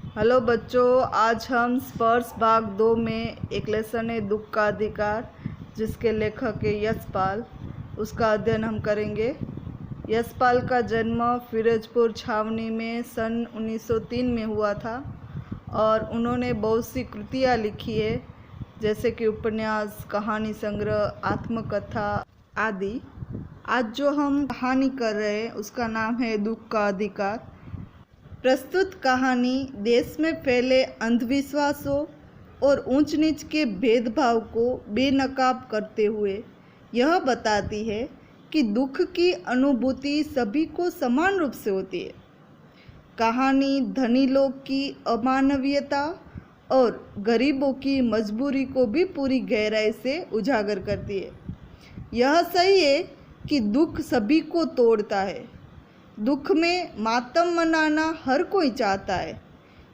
Hello बच्चों, आज हम स्पर्श भाग 2 में एक लेसन है दुख का अधिकार, जिसके लेखक है यशपाल। उसका अध्ययन हम करेंगे। यशपाल का जन्म फिरोजपुर छावनी में सन 1903 में हुआ था और उन्होंने बहुत सी कृतियाँ लिखी है, जैसे कि उपन्यास, कहानी संग्रह, आत्मकथा आदि। आज जो हम कहानी कर रहे हैं उसका नाम है दुख का अधिकार। प्रस्तुत कहानी देश में फैले अंधविश्वासों और ऊंच नीच के भेदभाव को बेनकाब करते हुए यह बताती है कि दुख की अनुभूति सभी को समान रूप से होती है। कहानी धनी लोग की अमानवीयता और गरीबों की मजबूरी को भी पूरी गहराई से उजागर करती है। यह सही है कि दुख सभी को तोड़ता है। दुख में मातम मनाना हर कोई चाहता है।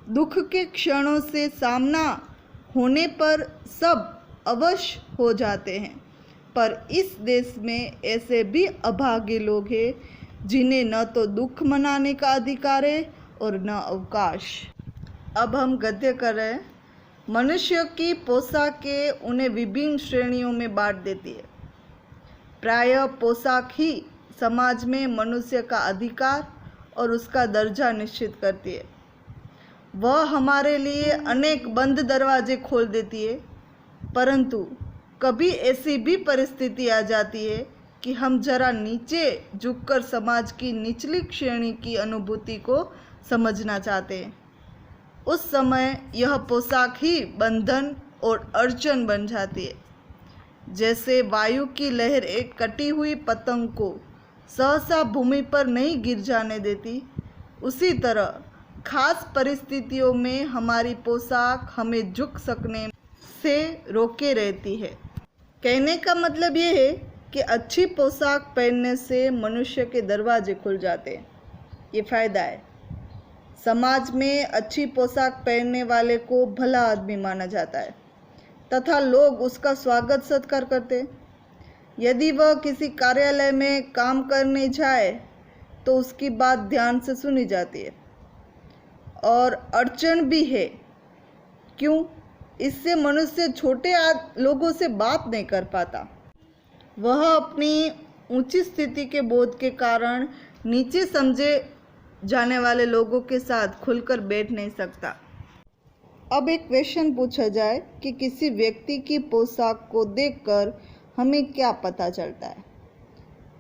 दुख के क्षणों से सामना होने पर सब अवश्य हो जाते हैं, पर इस देश में ऐसे भी अभागे लोग हैं जिन्हें न तो दुख मनाने का अधिकार है और न अवकाश। अब हम गद्य कर रहे हैं। मनुष्य की पोशाकें उन्हें विभिन्न श्रेणियों में बांट देती है। प्रायः पोशाक ही समाज में मनुष्य का अधिकार और उसका दर्जा निश्चित करती है। वह हमारे लिए अनेक बंद दरवाजे खोल देती है, परंतु कभी ऐसी भी परिस्थिति आ जाती है कि हम जरा नीचे झुककर समाज की निचली श्रेणी की अनुभूति को समझना चाहते हैं। उस समय यह पोशाक ही बंधन और अड़चन बन जाती है। जैसे वायु की लहर एक कटी हुई पतंग को सहसा भूमि पर नहीं गिर जाने देती, उसी तरह खास परिस्थितियों में हमारी पोशाक हमें झुक सकने से रोके रहती है। कहने का मतलब ये है कि अच्छी पोशाक पहनने से मनुष्य के दरवाजे खुल जाते हैं। ये फ़ायदा है। समाज में अच्छी पोशाक पहनने वाले को भला आदमी माना जाता है तथा लोग उसका स्वागत सत्कार करते हैं। यदि वह किसी कार्यालय में काम करने जाए तो उसकी बात ध्यान से सुनी जाती है। और अड़चन भी है। क्यों? इससे मनुष्य छोटे लोगों से बात नहीं कर पाता। वह अपनी ऊंची स्थिति के बोध के कारण नीचे समझे जाने वाले लोगों के साथ खुलकर बैठ नहीं सकता। अब एक क्वेश्चन पूछा जाए कि किसी व्यक्ति की पोशाक को देखकर हमें क्या पता चलता है,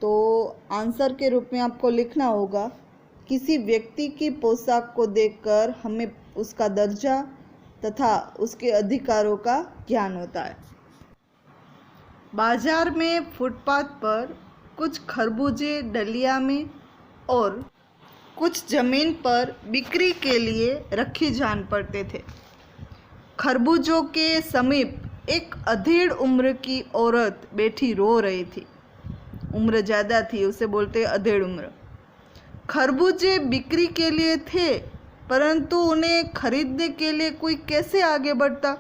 तो आंसर के रूप में आपको लिखना होगा, किसी व्यक्ति की पोशाक को देखकर हमें उसका दर्जा तथा उसके अधिकारों का ज्ञान होता है। बाजार में फुटपाथ पर कुछ खरबूजे डलिया में और कुछ जमीन पर बिक्री के लिए रखी जान पड़ते थे। खरबूजों के समीप एक अधेड़ उम्र की औरत बैठी रो रही थी। उम्र ज़्यादा थी, उसे बोलते अधेड़ उम्र। खरबूजे बिक्री के लिए थे, परंतु उन्हें खरीदने के लिए कोई कैसे आगे बढ़ता।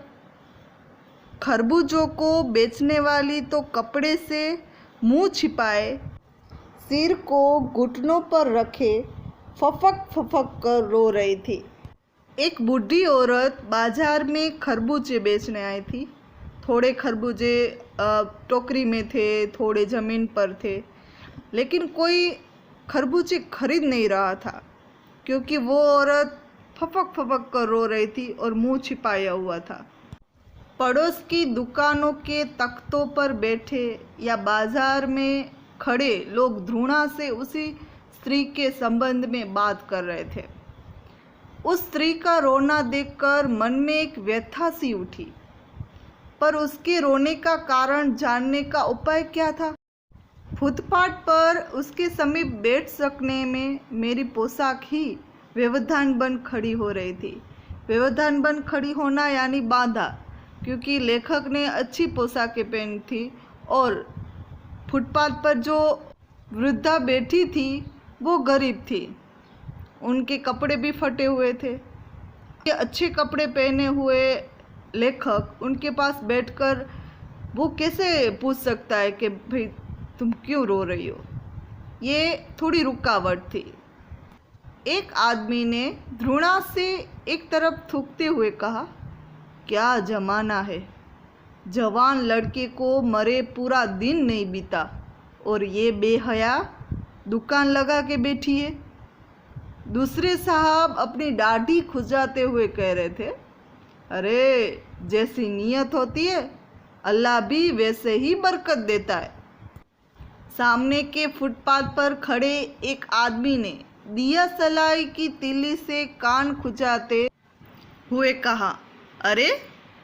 खरबूजों को बेचने वाली तो कपड़े से मुंह छिपाए, सिर को घुटनों पर रखे फफक फफक कर रो रही थी। एक बूढ़ी औरत बाजार में खरबूजे बेचने आई थी। थोड़े खरबूजे टोकरी में थे, थोड़े ज़मीन पर थे, लेकिन कोई खरबूजे खरीद नहीं रहा था, क्योंकि वो औरत फपक फपक कर रो रही थी और मुंह छिपाया हुआ था। पड़ोस की दुकानों के तख्तों पर बैठे या बाजार में खड़े लोग घृणा से उसी स्त्री के संबंध में बात कर रहे थे। उस स्त्री का रोना देखकर मन में एक व्यथा सी उठी, पर उसके रोने का कारण जानने का उपाय क्या था। फुटपाथ पर उसके समीप बैठ सकने में मेरी पोशाक ही व्यवधान बन खड़ी हो रही थी। व्यवधान बन खड़ी होना यानी बाधा, क्योंकि लेखक ने अच्छी पोशाकें पहनी थी और फुटपाथ पर जो वृद्धा बैठी थी वो गरीब थी। उनके कपड़े भी फटे हुए थे। ये अच्छे कपड़े पहने हुए लेखक उनके पास बैठकर वो कैसे पूछ सकता है कि भाई तुम क्यों रो रही हो। ये थोड़ी रुकावट थी। एक आदमी ने घृणा से एक तरफ थूकते हुए कहा, क्या जमाना है, जवान लड़के को मरे पूरा दिन नहीं बीता और ये बेहया दुकान लगा के बैठी है। दूसरे साहब अपनी दाढ़ी खुजाते हुए कह रहे थे, अरे जैसी नीयत होती है अल्लाह भी वैसे ही बरकत देता है। सामने के फुटपाथ पर खड़े एक आदमी ने दिया सलाई की तीली से कान खुजाते हुए कहा, अरे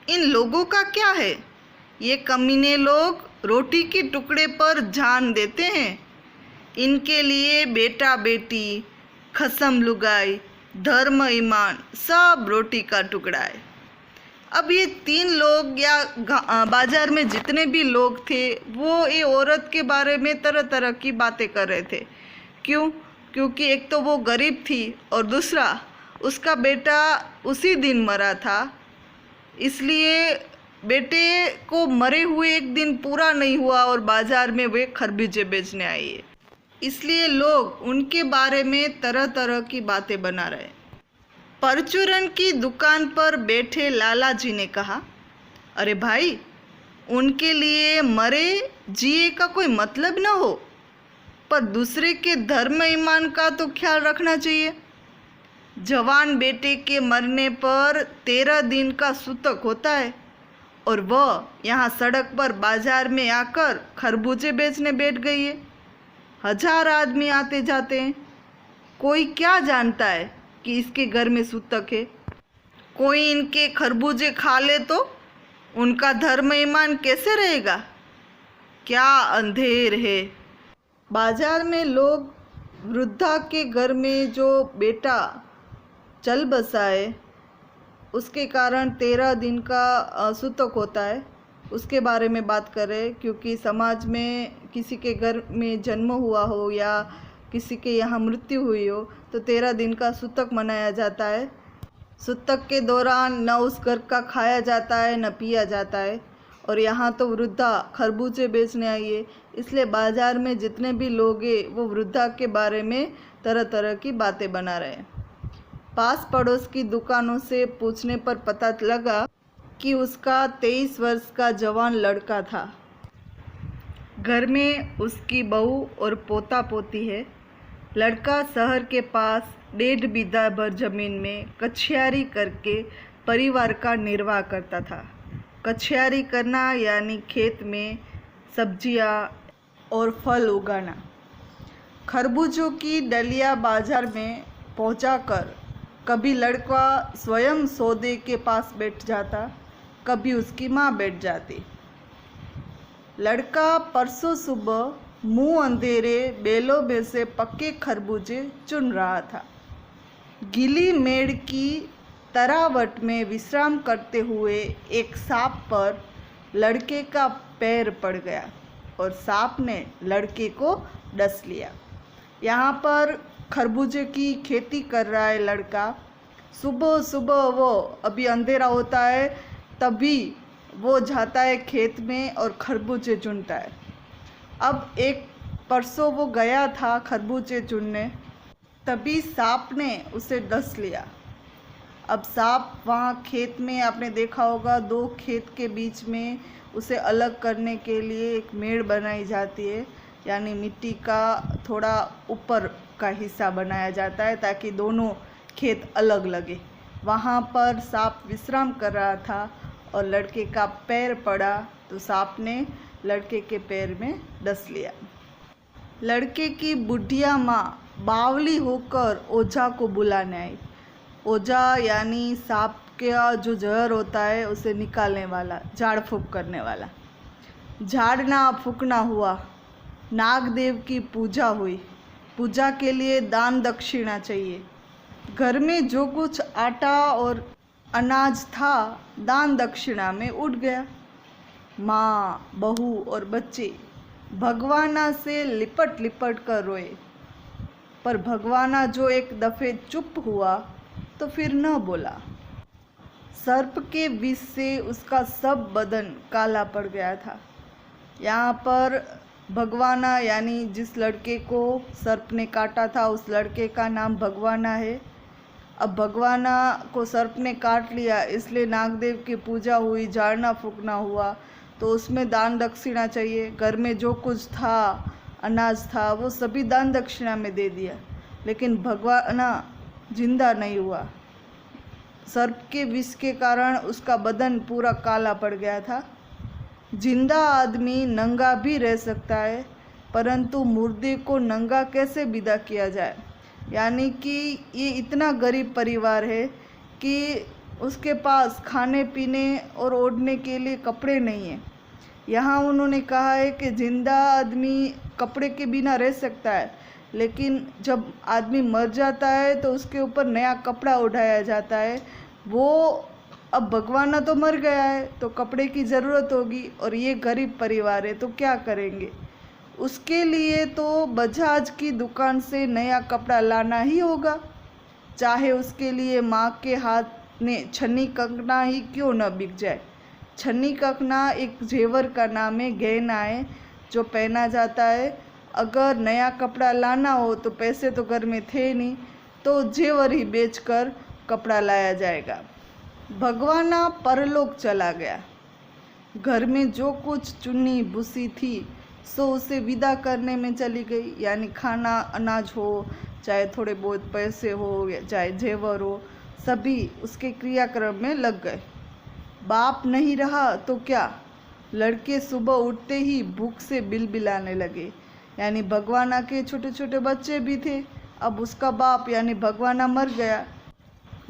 इन लोगों का क्या है, ये कमीने लोग रोटी के टुकड़े पर जान देते हैं। इनके लिए बेटा बेटी, खसम लुगाई, धर्म ईमान सब रोटी का टुकड़ा है। अब ये 3 लोग या बाजार में जितने भी लोग थे वो ये औरत के बारे में तरह तरह की बातें कर रहे थे। क्यों? क्योंकि एक तो वो गरीब थी और दूसरा उसका बेटा उसी दिन मरा था, इसलिए बेटे को मरे हुए एक दिन पूरा नहीं हुआ और बाजार में वे खरबूजे बेचने आई है, इसलिए लोग उनके बारे में तरह तरह की बातें बना रहे। परचूरन की दुकान पर बैठे लाला जी ने कहा, अरे भाई उनके लिए मरे जिए का कोई मतलब न हो, पर दूसरे के धर्म ईमान का तो ख्याल रखना चाहिए। जवान बेटे के मरने पर 13 दिन का सूतक होता है और वह यहाँ सड़क पर बाजार में आकर खरबूजे बेचने बैठ गई है। 1000 आदमी आते जाते हैं, कोई क्या जानता है कि इसके घर में सूतक है। कोई इनके खरबूजे खा ले तो उनका धर्म ईमान कैसे रहेगा? क्या अंधेर है। बाजार में लोग वृद्धा के घर में जो बेटा चल बसा है उसके कारण 13 दिन का सूतक होता है, उसके बारे में बात कर रहे हैं। क्योंकि समाज में किसी के घर में जन्म हुआ हो या किसी के यहाँ मृत्यु हुई हो तो 13 दिन का सूतक मनाया जाता है। सूतक के दौरान न उस घर का खाया जाता है न पिया जाता है। और यहाँ तो वृद्धा खरबूजे बेचने आई है, इसलिए बाज़ार में जितने भी लोग हैं वो वृद्धा के बारे में तरह तरह की बातें बना रहे हैं। पास पड़ोस की दुकानों से पूछने पर पता लगा कि उसका 23 वर्ष का जवान लड़का था। घर में उसकी बहू और पोता पोती है। लड़का शहर के पास 1.5 बीघा भर जमीन में कछियारी करके परिवार का निर्वाह करता था। कछियारी करना यानी खेत में सब्जियां और फल उगाना। खरबूजों की डलिया बाजार में पहुंचाकर कभी लड़का स्वयं सौदे के पास बैठ जाता, कभी उसकी माँ बैठ जाती। लड़का परसों सुबह मुंह अंधेरे बेलों में से पक्के खरबूजे चुन रहा था। गीली मेड़ की तरावट में विश्राम करते हुए एक सांप पर लड़के का पैर पड़ गया और सांप ने लड़के को डस लिया। यहाँ पर खरबूजे की खेती कर रहा है लड़का। सुबह सुबह वो अभी अंधेरा होता है तभी वो जाता है खेत में और खरबूजे चुनता है। अब एक परसों वो गया था खरबूजे चुनने, तभी सांप ने उसे डस लिया। अब सांप वहाँ खेत में, आपने देखा होगा 2 खेत के बीच में उसे अलग करने के लिए एक मेड़ बनाई जाती है, यानी मिट्टी का थोड़ा ऊपर का हिस्सा बनाया जाता है ताकि दोनों खेत अलग लगे। वहाँ पर सांप विश्राम कर रहा था और लड़के का पैर पड़ा तो सांप ने लड़के के पैर में डस लिया। लड़के की बुढ़िया माँ बावली होकर ओझा को बुलाने आई। ओझा यानी सांप का जो जहर होता है उसे निकालने वाला, झाड़ फूँक करने वाला। झाड़ना फूँकना हुआ, नागदेव की पूजा हुई। पूजा के लिए दान दक्षिणा चाहिए। घर में जो कुछ आटा और अनाज था दान दक्षिणा में उठ गया। माँ, बहू और बच्चे भगवाना से लिपट लिपट कर रोए, पर भगवाना जो एक दफ़े चुप हुआ तो फिर न बोला। सर्प के विष से उसका सब बदन काला पड़ गया था। यहाँ पर भगवाना यानी जिस लड़के को सर्प ने काटा था उस लड़के का नाम भगवाना है। अब भगवाना को सर्प ने काट लिया, इसलिए नागदेव की पूजा हुई, झाड़ना फूकना हुआ, तो उसमें दान दक्षिणा चाहिए। घर में जो कुछ था, अनाज था, वो सभी दान दक्षिणा में दे दिया, लेकिन भगवाना जिंदा नहीं हुआ। सर्प के विष के कारण उसका बदन पूरा काला पड़ गया था। जिंदा आदमी नंगा भी रह सकता है, परंतु मुर्दे को नंगा कैसे विदा किया जाए। यानी कि ये इतना गरीब परिवार है कि उसके पास खाने पीने और ओढ़ने के लिए कपड़े नहीं हैं। यहाँ उन्होंने कहा है कि जिंदा आदमी कपड़े के बिना रह सकता है, लेकिन जब आदमी मर जाता है तो उसके ऊपर नया कपड़ा उठाया जाता है। वो अब भगवाना तो मर गया है तो कपड़े की ज़रूरत होगी, और ये गरीब परिवार है तो क्या करेंगे। उसके लिए तो बजाज की दुकान से नया कपड़ा लाना ही होगा, चाहे उसके लिए माँ के हाथ में छन्नी कंगना ही क्यों न बिक जाए। छन्नी कंगना एक जेवर का नाम है, गहना है जो पहना जाता है। अगर नया कपड़ा लाना हो तो पैसे तो घर में थे नहीं, तो जेवर ही बेचकर कपड़ा लाया जाएगा। भगवाना परलोक चला गया। घर में जो कुछ चुन्नी भूसी थी सो उसे विदा करने में चली गई, यानी खाना अनाज हो, चाहे थोड़े बहुत पैसे हो, या चाहे जेवर हो, सभी उसके क्रियाक्रम में लग गए। बाप नहीं रहा तो क्या, लड़के सुबह उठते ही भूख से बिलबिलाने लगे। यानी भगवाना के छोटे छोटे बच्चे भी थे। अब उसका बाप यानी भगवाना मर गया।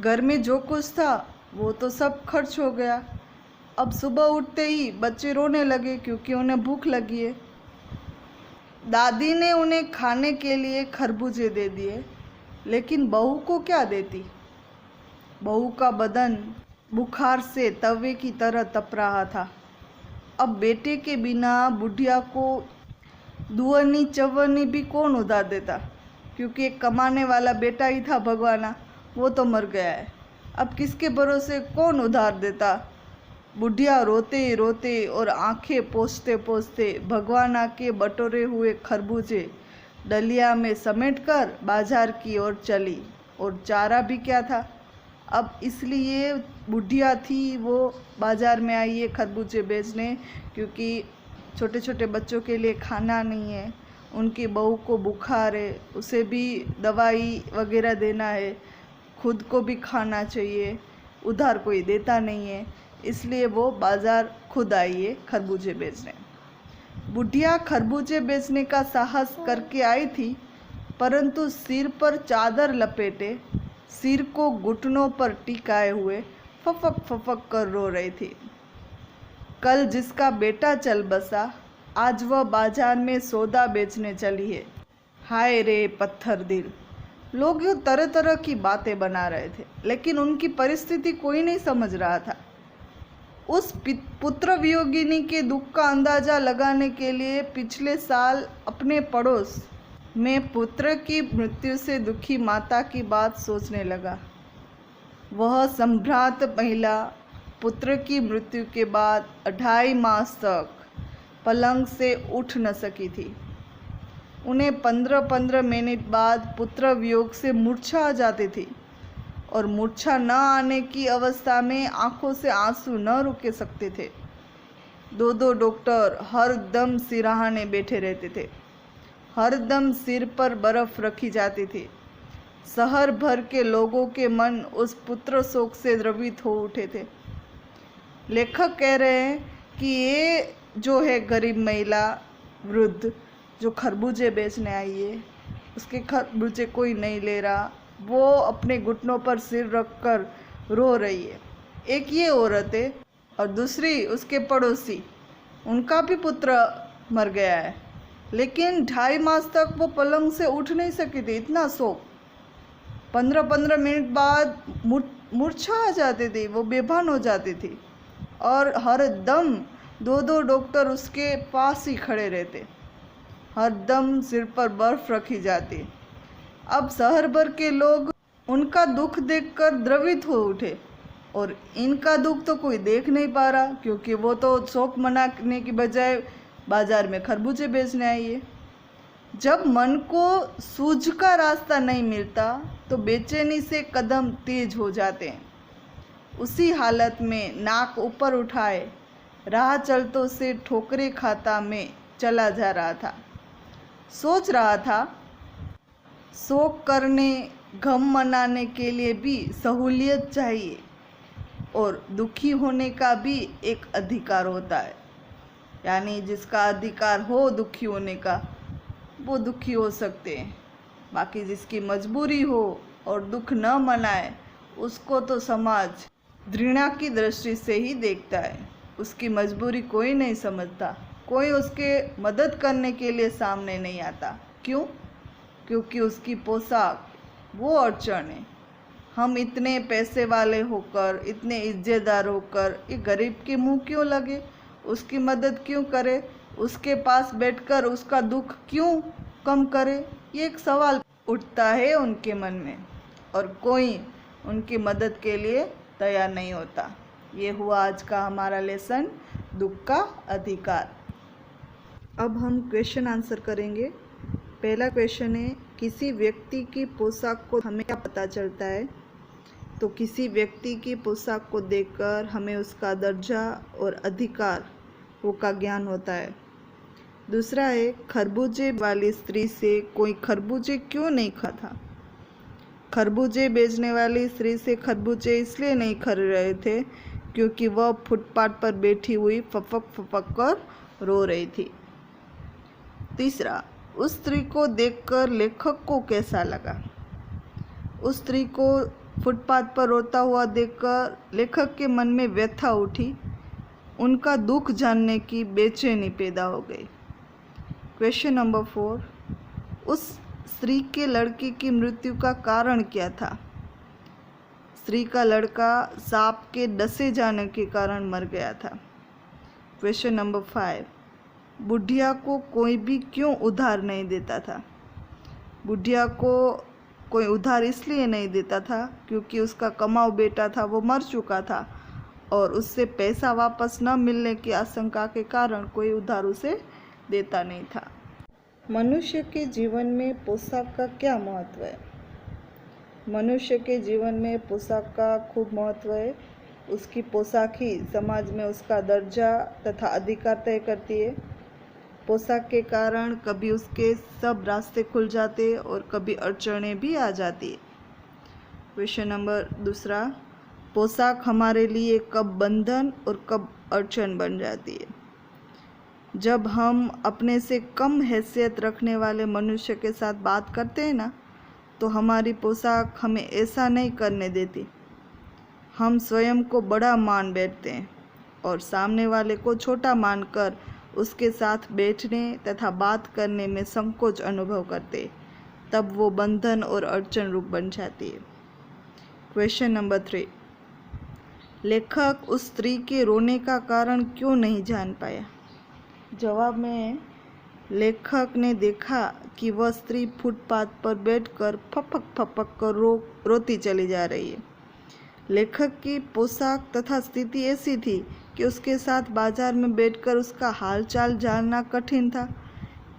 घर में जो कुछ था वो तो सब खर्च हो गया। अब सुबह उठते ही बच्चे रोने लगे क्योंकि उन्हें भूख लगी है। दादी ने उन्हें खाने के लिए खरबूजे दे दिए, लेकिन बहू को क्या देती। बहू का बदन बुखार से तवे की तरह तप रहा था। अब बेटे के बिना बुढ़िया को दुअनी चवनी भी कौन उधार देता, क्योंकि एक कमाने वाला बेटा ही था भगवाना, वो तो मर गया है। अब किसके भरोसे कौन उधार देता। बुढ़िया रोते रोते और आंखें पोंछते पोंछते भगवाना के बटोरे हुए खरबूजे डलिया में समेटकर बाजार की ओर चली, और चारा भी क्या था। अब इसलिए बुढ़िया थी वो बाजार में आई है खरबूजे बेचने, क्योंकि छोटे छोटे बच्चों के लिए खाना नहीं है, उनकी बहू को बुखार है, उसे भी दवाई वगैरह देना है, खुद को भी खाना चाहिए, उधार कोई देता नहीं है, इसलिए वो बाज़ार खुद आई है खरबूजे बेचने। बुढ़िया खरबूजे बेचने का साहस करके आई थी, परंतु सिर पर चादर लपेटे, सिर को घुटनों पर टिकाए हुए फफक फफक कर रो रही थी। कल जिसका बेटा चल बसा, आज वह बाजार में सौदा बेचने चली है। हाय रे पत्थर दिल। लोग यूँ तरह तरह की बातें बना रहे थे, लेकिन उनकी परिस्थिति कोई नहीं समझ रहा था। उस पुत्र वियोगिनी के दुख का अंदाज़ा लगाने के लिए पिछले साल अपने पड़ोस में पुत्र की मृत्यु से दुखी माता की बात सोचने लगा। वह संभ्रांत महिला पुत्र की मृत्यु के बाद 2.5 मास तक पलंग से उठ न सकी थी। उन्हें 15-15 मिनट बाद पुत्र वियोग से मूर्छा आ जाती थी, और मूर्छा न आने की अवस्था में आंखों से आंसू न रुके सकते थे। 2 डॉक्टर हर दम सिराहाने बैठे रहते थे। हर दम सिर पर बर्फ रखी जाती थी। शहर भर के लोगों के मन उस पुत्र शोक से द्रवित हो उठे थे। लेखक कह रहे हैं कि ये जो है गरीब महिला वृद्ध जो खरबूजे बेचने आई है, उसके खरबूजे कोई नहीं ले रहा, वो अपने घुटनों पर सिर रखकर रो रही है। एक ये औरत है, और दूसरी उसके पड़ोसी, उनका भी पुत्र मर गया है, लेकिन 2.5 मास तक वो पलंग से उठ नहीं सकी थी, इतना शोक। 15-15 मिनट बाद मूर्छा आ जाती थी, वो बेभान हो जाती थी, और हर दम 2 डॉक्टर उसके पास ही खड़े रहते। हर दम सिर पर बर्फ रखी जाती। अब शहर भर के लोग उनका दुख देखकर द्रवित हो उठे, और इनका दुख तो कोई देख नहीं पा रहा, क्योंकि वो तो शोक मनाने की बजाय बाजार में खरबूजे बेचने आई है। जब मन को सूझ का रास्ता नहीं मिलता तो बेचैनी से कदम तेज हो जाते हैं। उसी हालत में नाक ऊपर उठाए राह चलतों से ठोकरें खाता मैं चला जा रहा था। सोच रहा था, शौक करने गम मनाने के लिए भी सहूलियत चाहिए और दुखी होने का भी एक अधिकार होता है। यानी जिसका अधिकार हो दुखी होने का वो दुखी हो सकते हैं, बाकी जिसकी मजबूरी हो और दुख न मनाए उसको तो समाज घृणा की दृष्टि से ही देखता है। उसकी मजबूरी कोई नहीं समझता, कोई उसके मदद करने के लिए सामने नहीं आता। क्यों? क्योंकि उसकी पोशाक वो अड़चन है। हम इतने पैसे वाले होकर, इतने इज्जतदार होकर ये गरीब के मुंह क्यों लगे, उसकी मदद क्यों करे, उसके पास बैठकर उसका दुख क्यों कम करे? ये एक सवाल उठता है उनके मन में और कोई उनकी मदद के लिए तैयार नहीं होता। ये हुआ आज का हमारा लेसन, दुख का अधिकार। अब हम क्वेश्चन आंसर करेंगे। पहला क्वेश्चन है, किसी व्यक्ति की पोशाक को हमें क्या पता चलता है? तो किसी व्यक्ति की पोशाक को देखकर हमें उसका दर्जा और अधिकार वो का ज्ञान होता है। दूसरा है, खरबूजे वाली स्त्री से कोई खरबूजे क्यों नहीं खाता? खरबूजे बेचने वाली स्त्री से खरबूजे इसलिए नहीं खरीद रहे थे क्योंकि वह फुटपाथ पर बैठी हुई फपक फपक कर रो रही थी। तीसरा, उस स्त्री को देखकर लेखक को कैसा लगा? उस स्त्री को फुटपाथ पर रोता हुआ देखकर लेखक के मन में व्यथा उठी, उनका दुख जानने की बेचैनी पैदा हो गई। क्वेश्चन नंबर 4, उस स्त्री के लड़के की मृत्यु का कारण क्या था? स्त्री का लड़का सांप के डसे जाने के कारण मर गया था। क्वेश्चन नंबर 5, बुढ़िया को कोई भी क्यों उधार नहीं देता था? बुढ़िया को कोई उधार इसलिए नहीं देता था क्योंकि उसका कमाऊ बेटा था वो मर चुका था और उससे पैसा वापस न मिलने की आशंका के कारण कोई उधार उसे देता नहीं था। मनुष्य के जीवन में पोशाक का क्या महत्व है? मनुष्य के जीवन में पोशाक का खूब महत्व है। उसकी पोशाक ही समाज में उसका दर्जा तथा अधिकार तय करती है। पोशाक के कारण कभी उसके सब रास्ते खुल जाते और कभी अड़चनें भी आ जाती है। क्वेश्चन नंबर 2, पोशाक हमारे लिए कब बंधन और कब अड़चन बन जाती है? जब हम अपने से कम हैसियत रखने वाले मनुष्य के साथ बात करते हैं ना, तो हमारी पोशाक हमें ऐसा नहीं करने देती। हम स्वयं को बड़ा मान बैठते हैं और सामने वाले को छोटा मानकर उसके साथ बैठने तथा बात करने में संकोच अनुभव करते, तब वो बंधन और अड़चन रूप बन जाती है। क्वेश्चन नंबर 3, लेखक उस स्त्री के रोने का कारण क्यों नहीं जान पाया? जवाब में लेखक ने देखा कि वह स्त्री फुटपाथ पर बैठकर फपक फपक कर रोती चली जा रही है। लेखक की पोशाक तथा स्थिति ऐसी थी कि उसके साथ बाजार में बैठकर उसका हालचाल जानना कठिन था।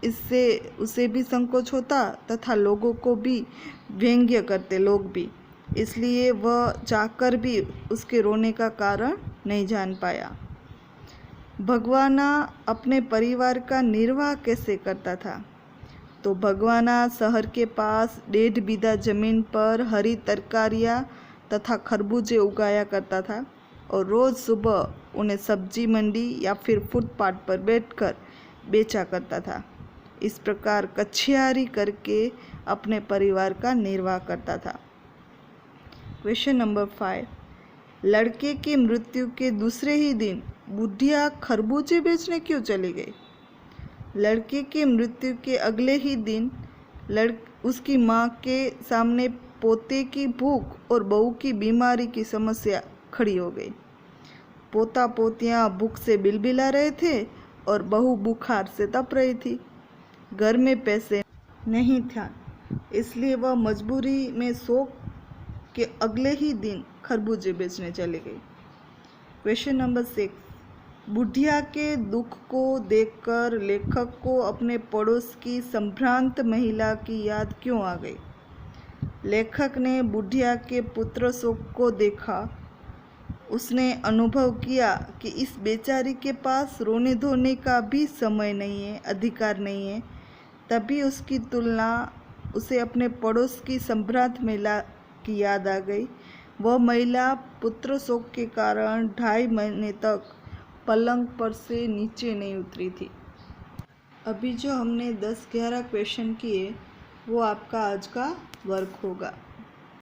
इससे उसे भी संकोच होता तथा लोगों को भी व्यंग्य करते लोग भी, इसलिए वह चाहकर भी उसके रोने का कारण नहीं जान पाया। भगवाना अपने परिवार का निर्वाह कैसे करता था? तो भगवाना शहर के पास 1.5 बीघा जमीन पर हरी तरकारियाँ तथा खरबूजे उगाया करता था और रोज़ सुबह उन्हें सब्जी मंडी या फिर फुटपाथ पर बैठकर बेचा करता था। इस प्रकार कछियारी करके अपने परिवार का निर्वाह करता था। क्वेश्चन नंबर 5, लड़के की मृत्यु के दूसरे ही दिन बुढ़िया खरबूजे बेचने क्यों चली गई? लड़के की मृत्यु के अगले ही दिन उसकी माँ के सामने पोते की भूख और बहू की बीमारी की समस्या खड़ी हो गई। पोता पोतियाँ भूख से बिलबिला रहे थे और बहू बुखार से तप रही थी। घर में पैसे नहीं था, इसलिए वह मजबूरी में शौक के अगले ही दिन खरबूजे बेचने चली गई। क्वेश्चन नंबर 6, बुढ़िया के दुख को देखकर लेखक को अपने पड़ोस की संभ्रांत महिला की याद क्यों आ गई? लेखक ने बुढ़िया के पुत्र शोक को देखा। उसने अनुभव किया कि इस बेचारी के पास रोने धोने का भी समय नहीं है, अधिकार नहीं है। तभी उसकी तुलना उसे अपने पड़ोस की संभ्रांत महिला की याद आ गई। वह महिला पुत्र शोक के कारण 2.5 महीने तक पलंग पर से नीचे नहीं उतरी थी। अभी जो हमने 10-11 क्वेश्चन किए वो आपका आज का वर्क होगा।